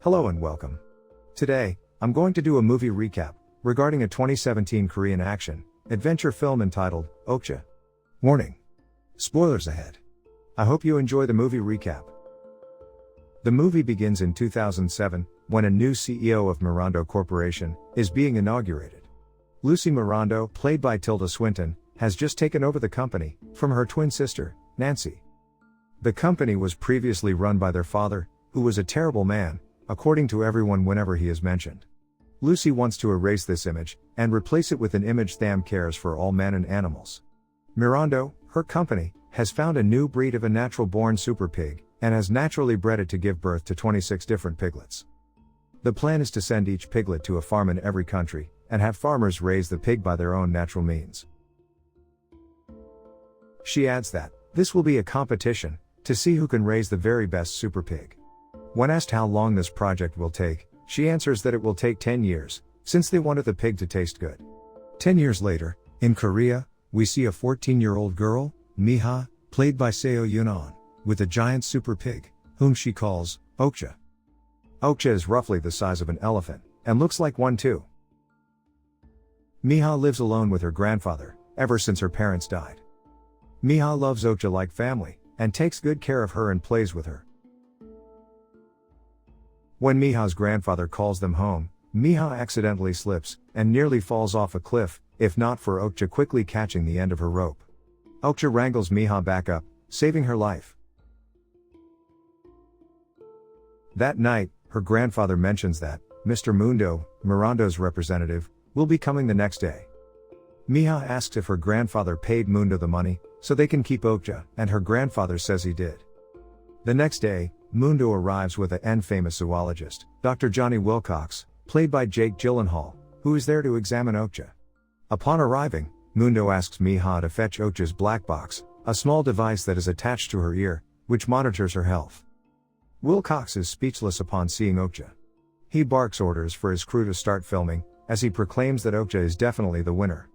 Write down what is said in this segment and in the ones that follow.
Hello and welcome. Today, I'm going to do a movie recap regarding a 2017 Korean action-adventure film entitled Okja. Warning. Spoilers ahead. I hope you enjoy the movie recap. The movie begins in 2007, when a new CEO of Mirando Corporation is being inaugurated. Lucy Mirando, played by Tilda Swinton, has just taken over the company from her twin sister, Nancy. The company was previously run by their father, who was a terrible man, according to everyone whenever he is mentioned. Lucy wants to erase this image, and replace it with an image that cares for all men and animals. Mirando, her company, has found a new breed of a natural-born super pig, and has naturally bred it to give birth to 26 different piglets. The plan is to send each piglet to a farm in every country, and have farmers raise the pig by their own natural means. She adds that, this will be a competition, to see who can raise the very best super pig. When asked how long this project will take, she answers that it will take 10 years, since they wanted the pig to taste good. 10 years later, in Korea, we see a 14-year-old girl, Miha, played by Seo Yoon-on, with a giant super pig, whom she calls Okja. Okja is roughly the size of an elephant, and looks like one too. Miha lives alone with her grandfather, ever since her parents died. Miha loves Okja like family, and takes good care of her and plays with her. When Miha's grandfather calls them home, Miha accidentally slips, and nearly falls off a cliff, if not for Okja quickly catching the end of her rope. Okja wrangles Miha back up, saving her life. That night, her grandfather mentions that Mr. Mundo, Mirando's representative, will be coming the next day. Miha asks if her grandfather paid Mundo the money, so they can keep Okja, and her grandfather says he did. The next day, Mundo arrives with a famous zoologist, Dr. Johnny Wilcox, played by Jake Gyllenhaal, who is there to examine Okja. Upon arriving, Mundo asks Miha to fetch Okja's black box, a small device that is attached to her ear, which monitors her health. Wilcox is speechless upon seeing Okja. He barks orders for his crew to start filming, as he proclaims that Okja is definitely the winner.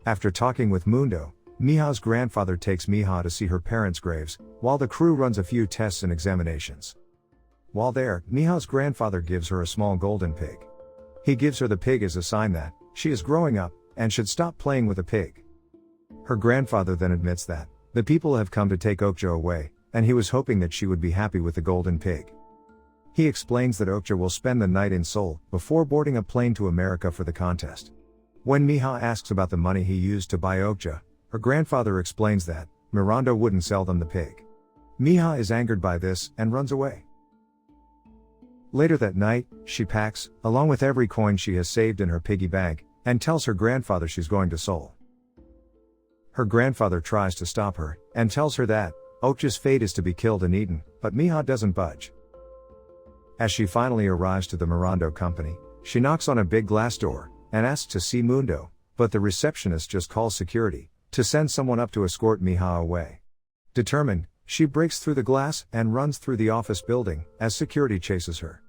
After talking with Mundo, Miha's grandfather takes Miha to see her parents' graves, while the crew runs a few tests and examinations. While there, Miha's grandfather gives her a small golden pig. He gives her the pig as a sign that she is growing up, and should stop playing with a pig. Her grandfather then admits that the people have come to take Okja away, and he was hoping that she would be happy with the golden pig. He explains that Okja will spend the night in Seoul, before boarding a plane to America for the contest. When Miha asks about the money he used to buy Okja, her grandfather explains that Mirando wouldn't sell them the pig. Miha is angered by this, and runs away. Later that night, she packs, along with every coin she has saved in her piggy bank, and tells her grandfather she's going to Seoul. Her grandfather tries to stop her, and tells her that Okja's fate is to be killed and eaten, but Miha doesn't budge. As she finally arrives to the Mirando company, she knocks on a big glass door, and asks to see Mundo, but the receptionist just calls security, to send someone up to escort Miha away. Determined, she breaks through the glass, and runs through the office building, as security chases her.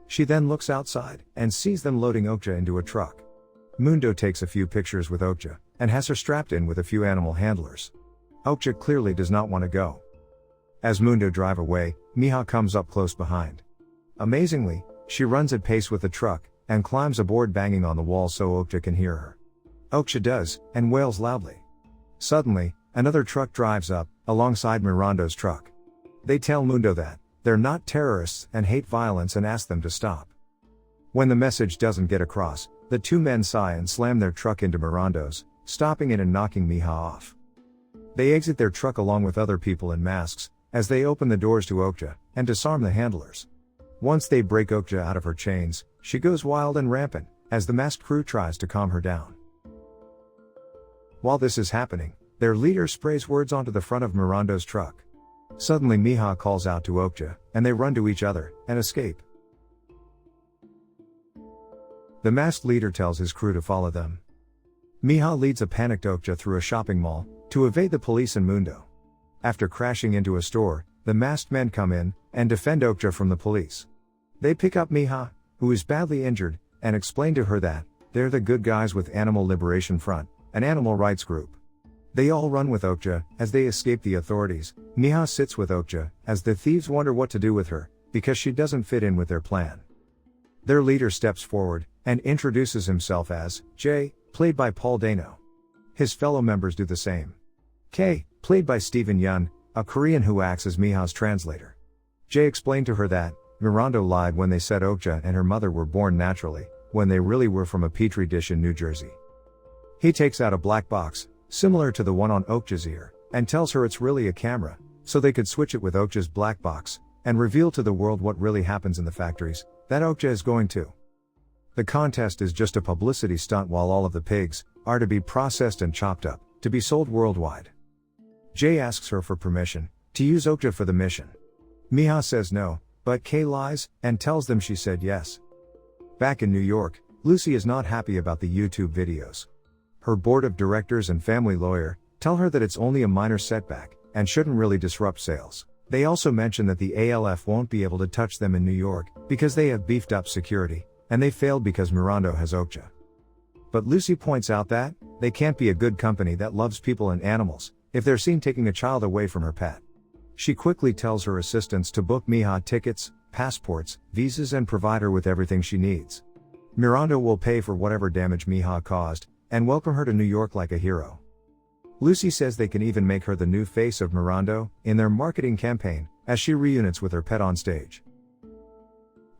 She then looks outside, and sees them loading Okja into a truck. Mundo takes a few pictures with Okja, and has her strapped in with a few animal handlers. Okja clearly does not want to go. As Mundo drive away, Miha comes up close behind. Amazingly, she runs at pace with the truck, and climbs aboard banging on the wall so Okja can hear her. Okja does, and wails loudly. Suddenly, another truck drives up, alongside Mirando's truck. They tell Mundo that they're not terrorists and hate violence, and ask them to stop. When the message doesn't get across, the two men sigh and slam their truck into Mirando's, stopping it and knocking Miha off. They exit their truck along with other people in masks, as they open the doors to Okja, and disarm the handlers. Once they break Okja out of her chains, she goes wild and rampant, as the masked crew tries to calm her down. While this is happening, their leader sprays words onto the front of Mirando's truck. Suddenly Miha calls out to Okja, and they run to each other, and escape. The masked leader tells his crew to follow them. Miha leads a panicked Okja through a shopping mall, to evade the police and Mundo. After crashing into a store, the masked men come in, and defend Okja from the police. They pick up Miha, who is badly injured, and explain to her that they're the good guys with Animal Liberation Front, an animal rights group. They all run with Okja, as they escape the authorities. Miha sits with Okja, as the thieves wonder what to do with her, because she doesn't fit in with their plan. Their leader steps forward and introduces himself as Jay, played by Paul Dano. His fellow members do the same. K, played by Steven Yeun, a Korean who acts as Miha's translator. Jay explained to her that Miranda lied when they said Okja and her mother were born naturally, when they really were from a petri dish in New Jersey. He takes out a black box, similar to the one on Okja's ear, and tells her it's really a camera, so they could switch it with Okja's black box, and reveal to the world what really happens in the factories, that Okja is going to. The contest is just a publicity stunt while all of the pigs are to be processed and chopped up, to be sold worldwide. Jay asks her for permission to use Okja for the mission. Miha says no, but Kay lies and tells them she said yes. Back in New York, Lucy is not happy about the YouTube videos. Her board of directors and family lawyer tell her that it's only a minor setback and shouldn't really disrupt sales. They also mention that the ALF won't be able to touch them in New York because they have beefed up security, and they failed because Miranda has Okja. But Lucy points out that they can't be a good company that loves people and animals if they're seen taking a child away from her pet. She quickly tells her assistants to book Miha tickets, passports, visas, and provide her with everything she needs. Miranda will pay for whatever damage Miha caused and welcome her to New York like a hero. Lucy says they can even make her the new face of Miranda in their marketing campaign as she reunites with her pet on stage.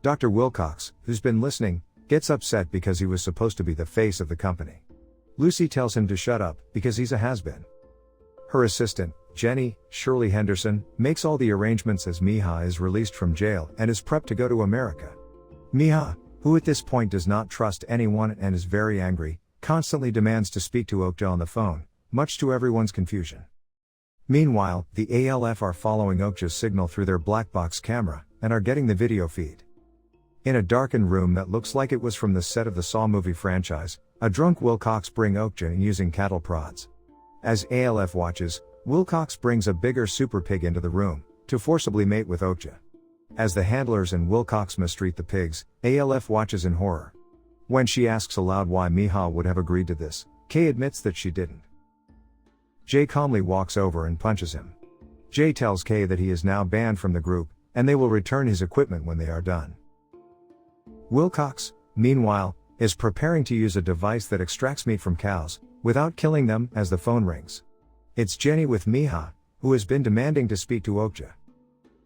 Dr. Wilcox, who's been listening, gets upset because he was supposed to be the face of the company. Lucy tells him to shut up because he's a has-been. Her assistant, Jenny, Shirley Henderson, makes all the arrangements as Miha is released from jail and is prepped to go to America. Miha, who at this point does not trust anyone and is very angry, constantly demands to speak to Okja on the phone, much to everyone's confusion. Meanwhile, the ALF are following Okja's signal through their black box camera and are getting the video feed. In a darkened room that looks like it was from the set of the Saw movie franchise, a drunk Wilcox brings Okja in using cattle prods. As ALF watches, Wilcox brings a bigger super pig into the room to forcibly mate with Okja. As the handlers and Wilcox mistreat the pigs, ALF watches in horror. When she asks aloud why Miha would have agreed to this, Kay admits that she didn't. Jay calmly walks over and punches him. Jay tells Kay that he is now banned from the group, and they will return his equipment when they are done. Wilcox, meanwhile, is preparing to use a device that extracts meat from cows, without killing them, as the phone rings. It's Jenny with Miha, who has been demanding to speak to Okja.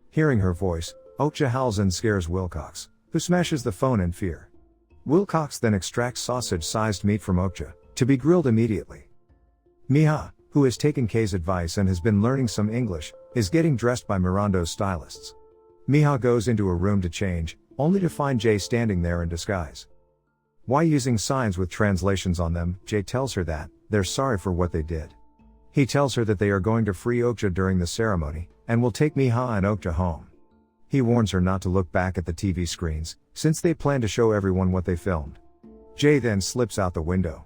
Hearing her voice, Okja howls and scares Wilcox, who smashes the phone in fear. Wilcox then extracts sausage-sized meat from Okja, to be grilled immediately. Miha, who has taken Kay's advice and has been learning some English, is getting dressed by Miranda's stylists. Miha goes into a room to change, only to find Jay standing there in disguise. While using signs with translations on them, Jay tells her that they're sorry for what they did. He tells her that they are going to free Okja during the ceremony, and will take Miha and Okja home. He warns her not to look back at the TV screens, since they plan to show everyone what they filmed. Jay then slips out the window.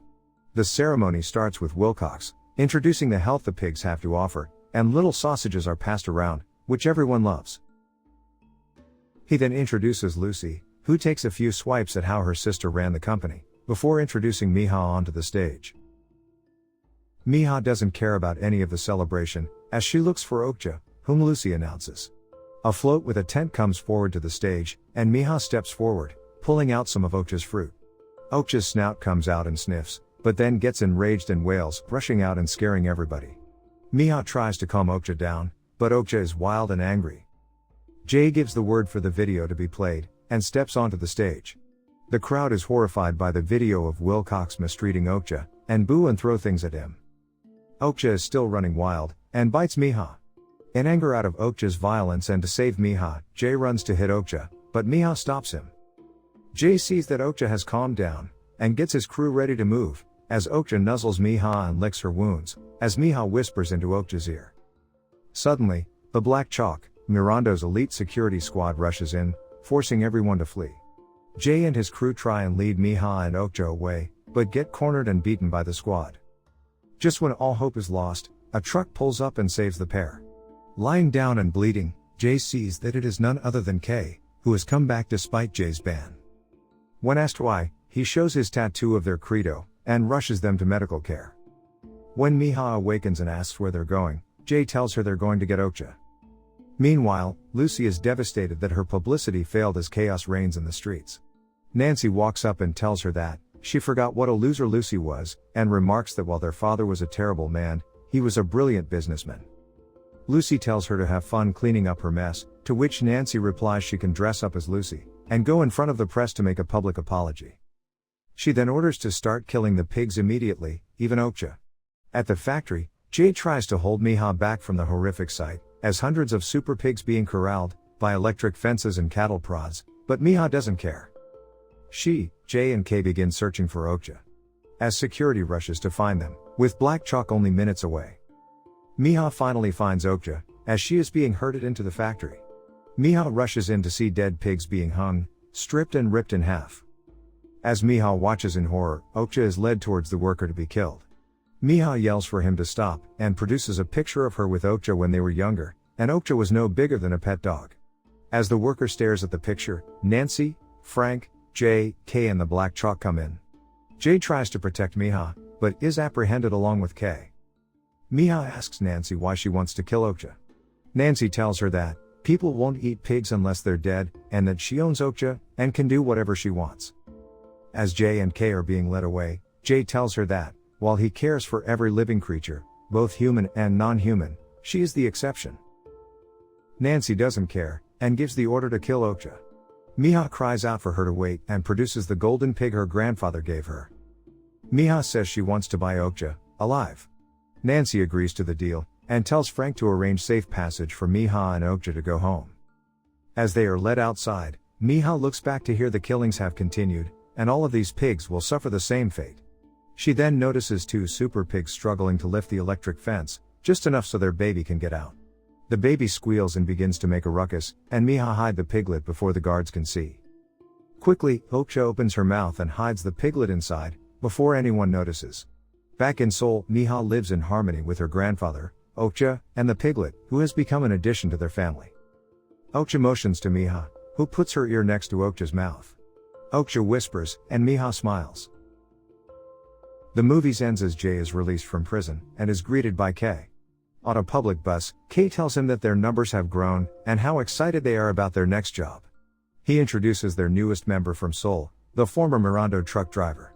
The ceremony starts with Wilcox introducing the health the pigs have to offer, and little sausages are passed around, which everyone loves. He then introduces Lucy, who takes a few swipes at how her sister ran the company, before introducing Miha onto the stage. Miha doesn't care about any of the celebration, as she looks for Okja, whom Lucy announces. A float with a tent comes forward to the stage, and Miha steps forward, pulling out some of Okja's fruit. Okja's snout comes out and sniffs, but then gets enraged and wails, rushing out and scaring everybody. Miha tries to calm Okja down, but Okja is wild and angry. Jay gives the word for the video to be played, and steps onto the stage. The crowd is horrified by the video of Wilcox mistreating Okja, and boo and throw things at him. Okja is still running wild, and bites Miha. In anger out of Okja's violence and to save Miha, Jay runs to hit Okja, but Miha stops him. Jay sees that Okja has calmed down, and gets his crew ready to move, as Okja nuzzles Miha and licks her wounds, as Miha whispers into Okja's ear. Suddenly, the Black Chalk, Miranda's elite security squad rushes in, forcing everyone to flee. Jay and his crew try and lead Miha and Okja away, but get cornered and beaten by the squad. Just when all hope is lost, a truck pulls up and saves the pair. Lying down and bleeding, Jay sees that it is none other than Kay, who has come back despite Jay's ban. When asked why, he shows his tattoo of their credo, and rushes them to medical care. When Miha awakens and asks where they're going, Jay tells her they're going to get Okja. Meanwhile, Lucy is devastated that her publicity failed as chaos reigns in the streets. Nancy walks up and tells her that she forgot what a loser Lucy was, and remarks that while their father was a terrible man, he was a brilliant businessman. Lucy tells her to have fun cleaning up her mess, to which Nancy replies she can dress up as Lucy and go in front of the press to make a public apology. She then orders to start killing the pigs immediately, even Okja. At the factory, Jay tries to hold Miha back from the horrific sight, as hundreds of super pigs being corralled by electric fences and cattle prods, but Miha doesn't care. She, Jay and Kay begin searching for Okja, as security rushes to find them, with Black Chalk only minutes away. Miha finally finds Okja, as she is being herded into the factory. Miha rushes in to see dead pigs being hung, stripped and ripped in half. As Miha watches in horror, Okja is led towards the worker to be killed. Miha yells for him to stop, and produces a picture of her with Okja when they were younger, and Okja was no bigger than a pet dog. As the worker stares at the picture, Nancy, Frank, Jay, Kay and the Black Chalk come in. Jay tries to protect Miha, but is apprehended along with Kay. Miha asks Nancy why she wants to kill Okja. Nancy tells her that people won't eat pigs unless they're dead, and that she owns Okja and can do whatever she wants. As Jay and Kay are being led away, Jay tells her that while he cares for every living creature, both human and non-human, she is the exception. Nancy doesn't care, and gives the order to kill Okja. Miha cries out for her to wait and produces the golden pig her grandfather gave her. Miha says she wants to buy Okja, alive. Nancy agrees to the deal, and tells Frank to arrange safe passage for Miha and Okja to go home. As they are led outside, Miha looks back to hear the killings have continued, and all of these pigs will suffer the same fate. She then notices two super pigs struggling to lift the electric fence, just enough so their baby can get out. The baby squeals and begins to make a ruckus, and Miha hides the piglet before the guards can see. Quickly, Okja opens her mouth and hides the piglet inside, before anyone notices. Back in Seoul, Miha lives in harmony with her grandfather, Okja, and the piglet, who has become an addition to their family. Okja motions to Miha, who puts her ear next to Okja's mouth. Okja whispers, and Miha smiles. The movie ends as Jay is released from prison, and is greeted by Kay. On a public bus, Kay tells him that their numbers have grown, and how excited they are about their next job. He introduces their newest member from Seoul, the former Mirando truck driver.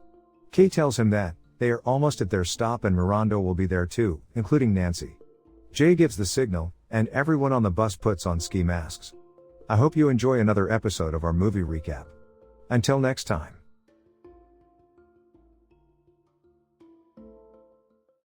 Kay tells him that they are almost at their stop and Mirando will be there too, including Nancy. Jay gives the signal, and everyone on the bus puts on ski masks. I hope you enjoy another episode of our movie recap. Until next time.